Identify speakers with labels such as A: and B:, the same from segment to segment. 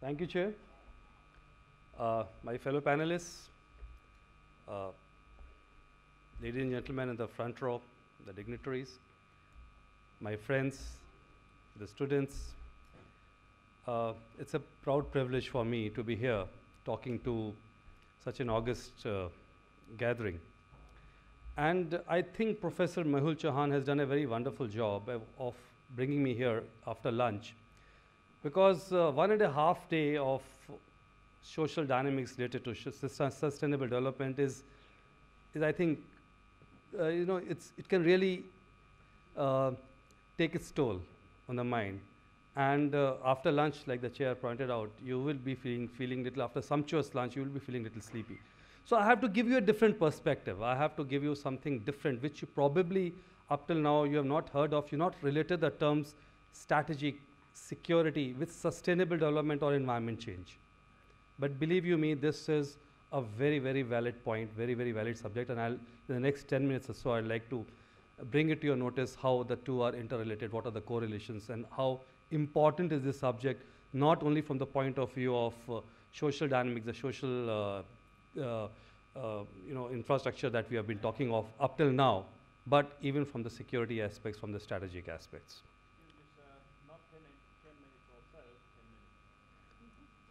A: Thank you, Chair. My fellow panelists, uh, ladies and gentlemen in the front row, the dignitaries, my friends, the students, it's a proud privilege for me to be here talking to such an august gathering. And I think Professor Mehul Chauhan has done a very wonderful job of bringing me here after lunch, because 1.5 day of social dynamics related to sustainable development is I think, it can really uh, take its toll on the mind. And after lunch, like the chair pointed out, you will be feeling little, after sumptuous lunch, you will be feeling little sleepy. So I have to give you a different perspective. I have to give you something different, which you probably, up till now, you have not heard of. You've not related the terms strategic security with sustainable development or environment change. But believe you me, this is a very, very valid point, very, very valid subject. And in the next 10 minutes or so, I'd like to bring it to your notice how the two are interrelated, what are the correlations, and how important is this subject, not only from the point of view of social dynamics, the social infrastructure that we have been talking of up till now, but even from the security aspects, from the strategic aspects.
B: Not 10 minutes also,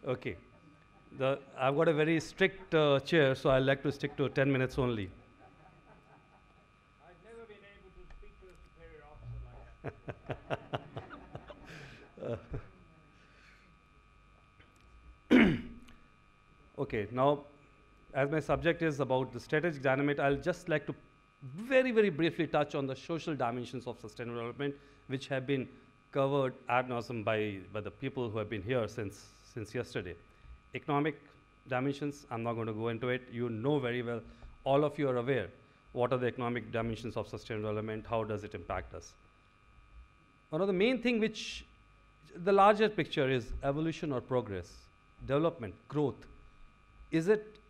B: 10 minutes.
A: Okay. I've got a very strict chair, so I like to stick to 10 minutes only.
B: I've never been able to speak to a superior officer like that.
A: Okay, now, as my subject is about the strategic dynamic, I'll just like to very, very briefly touch on the social dimensions of sustainable development, which have been covered ad nauseum by the people who have been here since yesterday. Economic dimensions, I'm not going to go into it. You know very well, all of you are aware what are the economic dimensions of sustainable development, how does it impact us. One of the main thing which the larger picture is evolution or progress, development, growth.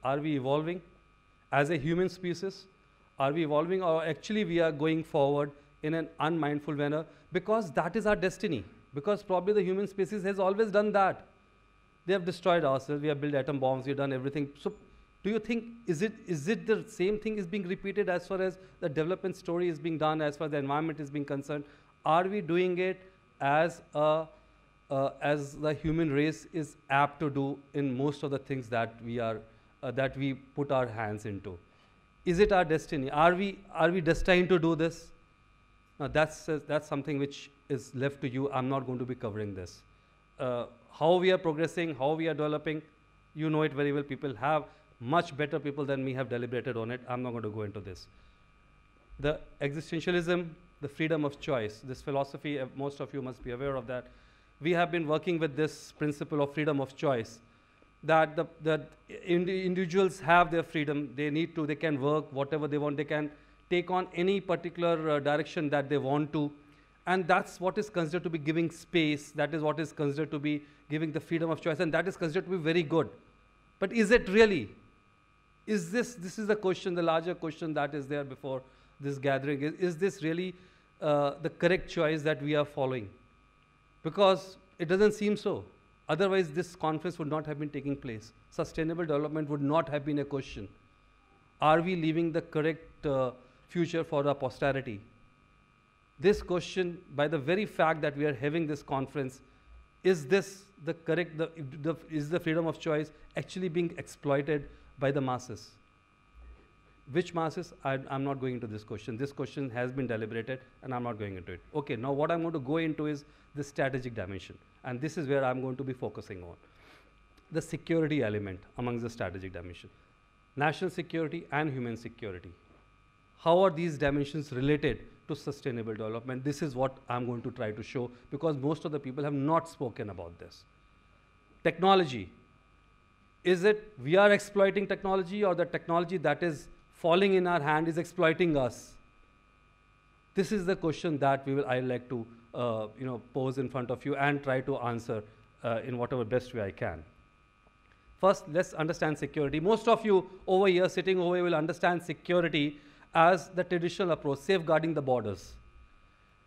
A: Are we evolving as a human species? Are we evolving, or actually we are going forward in an unmindful manner? Because that is our destiny. Because probably the human species has always done that. They have destroyed ourselves, we have built atom bombs, we have done everything. So do you think, is it the same thing is being repeated as far as the development story is being done, as far as the environment is being concerned? Are we doing it as the human race is apt to do in most of the things that we put our hands into? Is it our destiny? Are we destined to do this? Now that's something which is left to you. I'm not going to be covering this. How we are progressing, how we are developing, you know it very well. People have much better people than me have deliberated on it. I'm not going to go into this. The existentialism, the freedom of choice, this philosophy, most of you must be aware of that. We have been working with this principle of freedom of choice, that individuals have their freedom. They can work whatever they want. They can take on any particular direction that they want to. And that's what is considered to be giving space. That is what is considered to be giving the freedom of choice. And that is considered to be very good. But is it really? This is the question, the larger question that is there before this gathering. Is this really the correct choice that we are following? Because it doesn't seem so. Otherwise, this conference would not have been taking place. Sustainable development would not have been a question. Are we leaving the correct future for our posterity? This question, by the very fact that we are having this conference, is this the correct, is the freedom of choice actually being exploited by the masses? Which masses? I'm not going into this question. This question has been deliberated, and I'm not going into it. Okay, now what I'm going to go into is the strategic dimension. And this is where I'm going to be focusing on. The security element among the strategic dimension. National security and human security. How are these dimensions related to sustainable development? This is what I'm going to try to show, because most of the people have not spoken about this. Technology. Is it we are exploiting technology, or the technology that is falling in our hand is exploiting us? This is the question that I'd like to pose in front of you and try to answer in whatever best way I can. First, let's understand security. Most of you over here, sitting over here, will understand security as the traditional approach, safeguarding the borders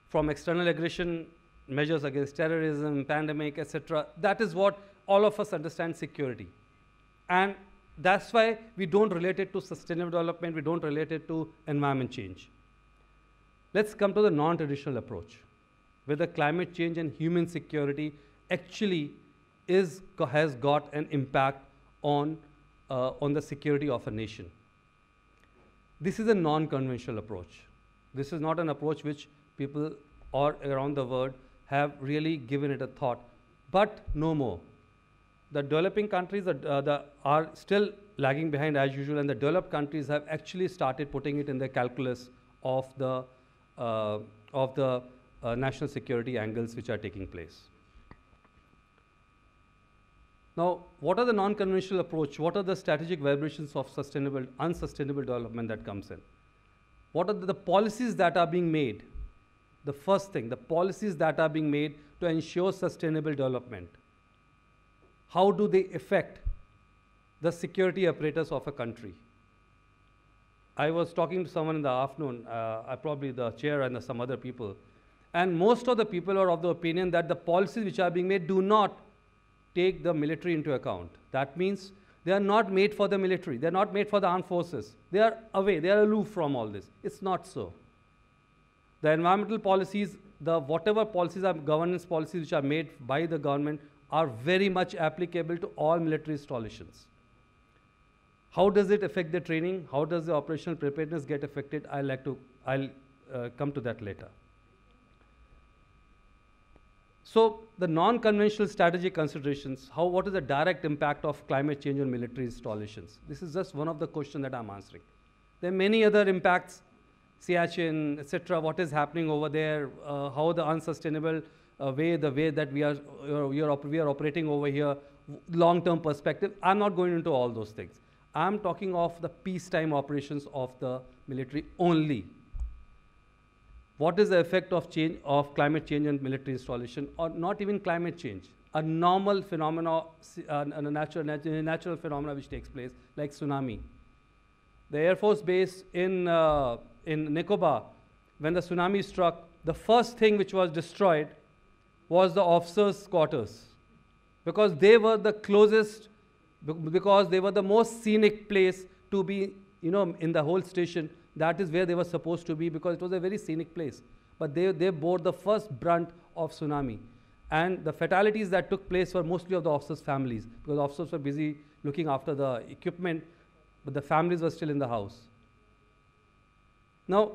A: from external aggression, measures against terrorism, pandemic, etc. That is what all of us understand security. And that's why we don't relate it to sustainable development, we don't relate it to environment change. Let's come to the non-traditional approach, where the climate change and human security actually has got an impact on the security of a nation. This is a non-conventional approach. This is not an approach which people all around the world have really given it a thought, but no more. The developing countries are still lagging behind as usual, and the developed countries have actually started putting it in the calculus of the national security angles which are taking place. Now, what are the non-conventional approach? What are the strategic vibrations of sustainable, unsustainable development that comes in? What are the policies that are being made? The first thing, the policies that are being made to ensure sustainable development. How do they affect the security apparatus of a country? I was talking to someone in the afternoon, probably the chair and some other people, and most of the people are of the opinion that the policies which are being made do not take the military into account. That means they are not made for the military, they are not made for the armed forces. They are away, they are aloof from all this. It's not so. The environmental policies, whatever policies are governance policies which are made by the government are very much applicable to all military installations. How does it affect the training? How does the operational preparedness get affected? I'll come to that later. So the non-conventional strategic considerations, what is the direct impact of climate change on military installations? This is just one of the questions that I'm answering. There are many other impacts, Siachen, etc., what is happening over there, how the unsustainable way that we are operating over here, long-term perspective. I'm not going into all those things. I'm talking of the peacetime operations of the military only. What is the effect of climate change on military installation, or not even climate change? A normal phenomena, a natural phenomena which takes place, like tsunami. The Air Force base in Nicobar, when the tsunami struck, the first thing which was destroyed was the officers' quarters, because they were the closest, because they were the most scenic place to be, in the whole station. That is where they were supposed to be, because it was a very scenic place. But they bore the first brunt of tsunami. And the fatalities that took place were mostly of the officers' families, because the officers were busy looking after the equipment, but the families were still in the house. Now,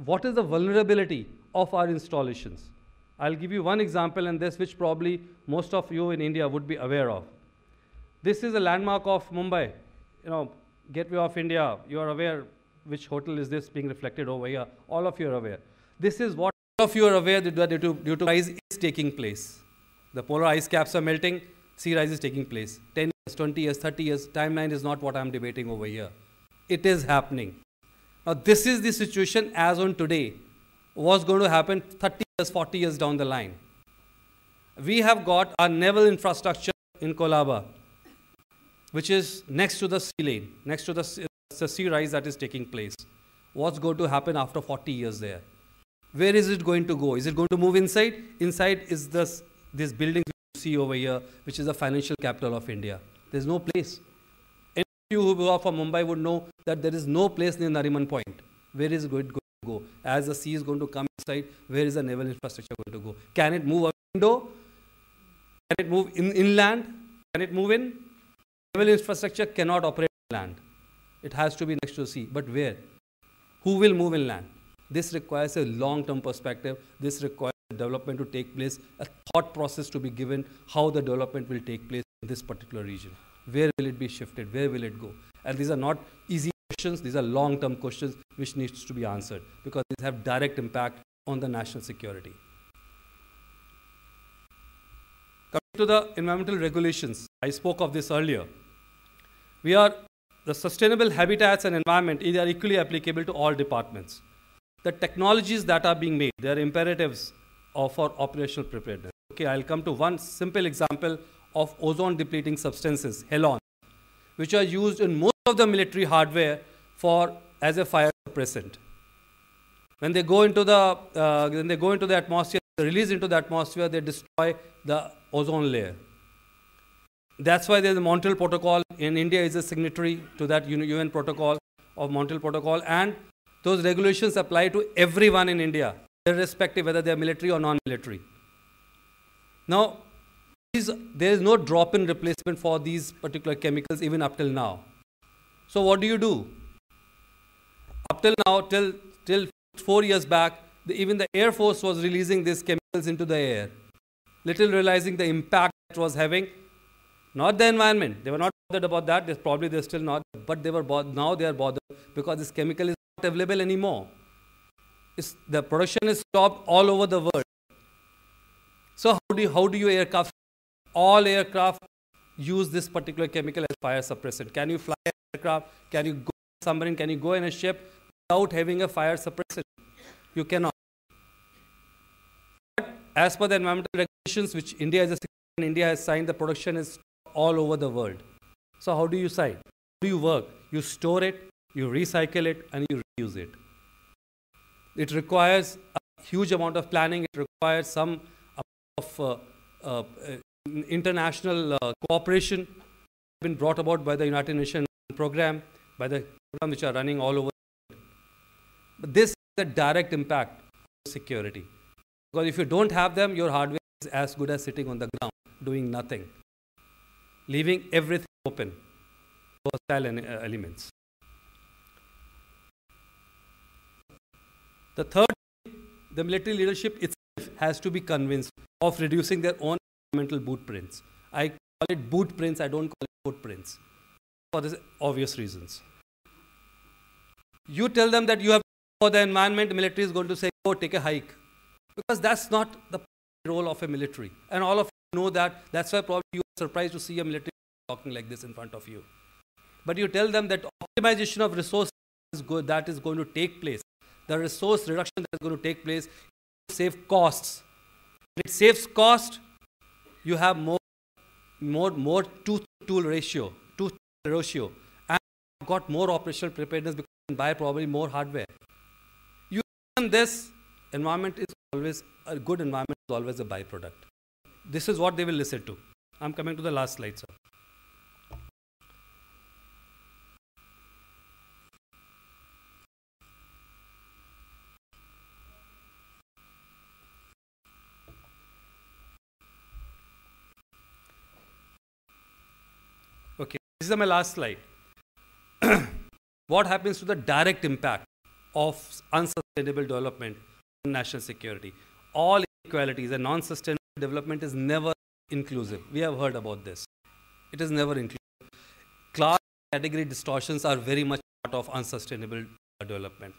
A: what is the vulnerability of our installations? I'll give you one example, and this which probably most of you in India would be aware of. This is a landmark of Mumbai, Gateway of India. You are aware which hotel is this being reflected over here. All of you are aware. This is what all of you are aware that due to rise is taking place. The polar ice caps are melting, sea rise is taking place. 10 years, 20 years, 30 years, timeline is not what I'm debating over here. It is happening. Now, this is the situation as on today. What's going to happen 30 years, 40 years down the line? We have got our naval infrastructure in Colaba, which is next to the sea lane, next to the sea rise that is taking place. What's going to happen after 40 years there? Where is it going to go? Is it going to move inside? Inside is this building you see over here, which is the financial capital of India. There's no place. Any of you who are from Mumbai would know that there is no place near Nariman Point. Where is it going to go? As the sea is going to come inside, where is the naval infrastructure going to go? Can it move a window? Can it move inland? Can it move in? Naval infrastructure cannot operate on land. It has to be next to the sea. But where? Who will move inland? This requires a long-term perspective. This requires development to take place, a thought process to be given, how the development will take place in this particular region. Where will it be shifted? Where will it go? And these are not easy questions. These are long-term questions which needs to be answered, because these have direct impact on the national security. Coming to the environmental regulations, I spoke of this earlier. The sustainable habitats and environment are equally applicable to all departments. The technologies that are being made, they are imperatives for operational preparedness. Okay, I'll come to one simple example of ozone depleting substances, halon, which are used in most of the military hardware as a fire suppressant. When they go into the atmosphere, they release into the atmosphere, they destroy the ozone layer. That's why there's the Montreal Protocol. In India is a signatory to that UN protocol of Montreal Protocol, and those regulations apply to everyone in India, irrespective whether they are military or non-military. Now, there is no drop-in replacement for these particular chemicals even up till now. So what do? Up till now, till 4 years back, even the Air Force was releasing these chemicals into the air, little realizing the impact it was having. Not the environment. They were not bothered about that. They're still not. But now they are bothered because this chemical is not available anymore. The production is stopped all over the world. So how do you aircraft? All aircraft use this particular chemical as fire suppressant. Can you fly an aircraft? Can you go submarine? Can you go in a ship without having a fire suppressant? You cannot. But as per the environmental regulations, which India has signed, the production is all over the world. So how do you decide? How do you work? You store it, you recycle it, and you reuse it. It requires a huge amount of planning. It requires some amount of international cooperation been brought about by the United Nations program, by the program which are running all over. But this is the direct impact on security. Because if you don't have them, your hardware is as good as sitting on the ground, doing nothing, leaving everything open to hostile elements. The third, the military leadership itself has to be convinced of reducing their own environmental boot prints. I call it boot prints, I don't call it footprints, for these obvious reasons. You tell them that you have for the environment, the military is going to say, go take a hike. Because that's not the role of a military. And all of you know that. That's why probably you are surprised to see a military talking like this in front of you. But you tell them that optimization of resources that is going to take place. The resource reduction that is going to take place to save costs. When it saves cost, you have more tooth-tool ratio, and got more operational preparedness because you can buy probably more hardware. You and this environment is always a good environment is always a byproduct. This is what they will listen to. I'm coming to the last slide, sir. Okay, this is my last slide. What happens to the direct impact of unsustainable development on national security? All inequalities and non-sustainable development is never inclusive. We have heard about this. It is never inclusive. Class category distortions are very much part of unsustainable development.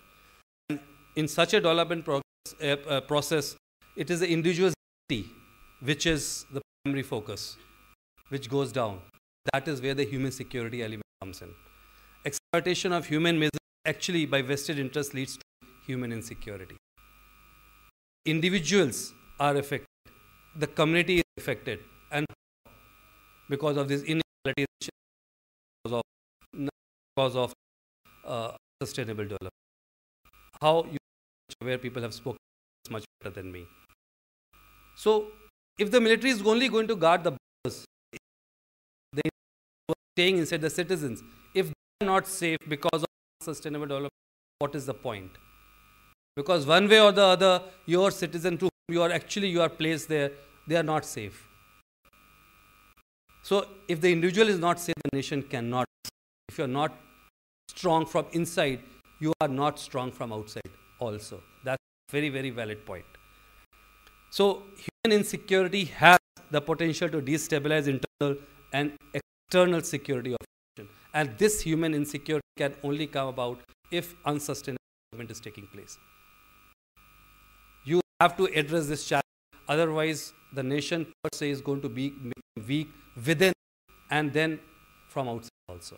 A: And in such a development process, it is the individuality which is the primary focus, which goes down. That is where the human security element comes in. Exploitation of human misery actually by vested interest leads to human insecurity. Individuals are affected. The community is affected. And because of this inequality, because of sustainable development. How you where people have spoken much better than me. So, if the military is only going to guard the borders, they are staying inside the citizens. If they are not safe because of sustainable development, what is the point? Because one way or the other, your citizen to whom you are placed there, they are not safe. So, if the individual is not safe, the nation cannot. If you are not strong from inside, you are not strong from outside also. That's a very, very valid point. So, human insecurity has the potential to destabilize internal and external security of a nation. And this human insecurity can only come about if unsustainable development is taking place. You have to address this challenge. Otherwise, the nation per se is going to be weak within and then from outside also.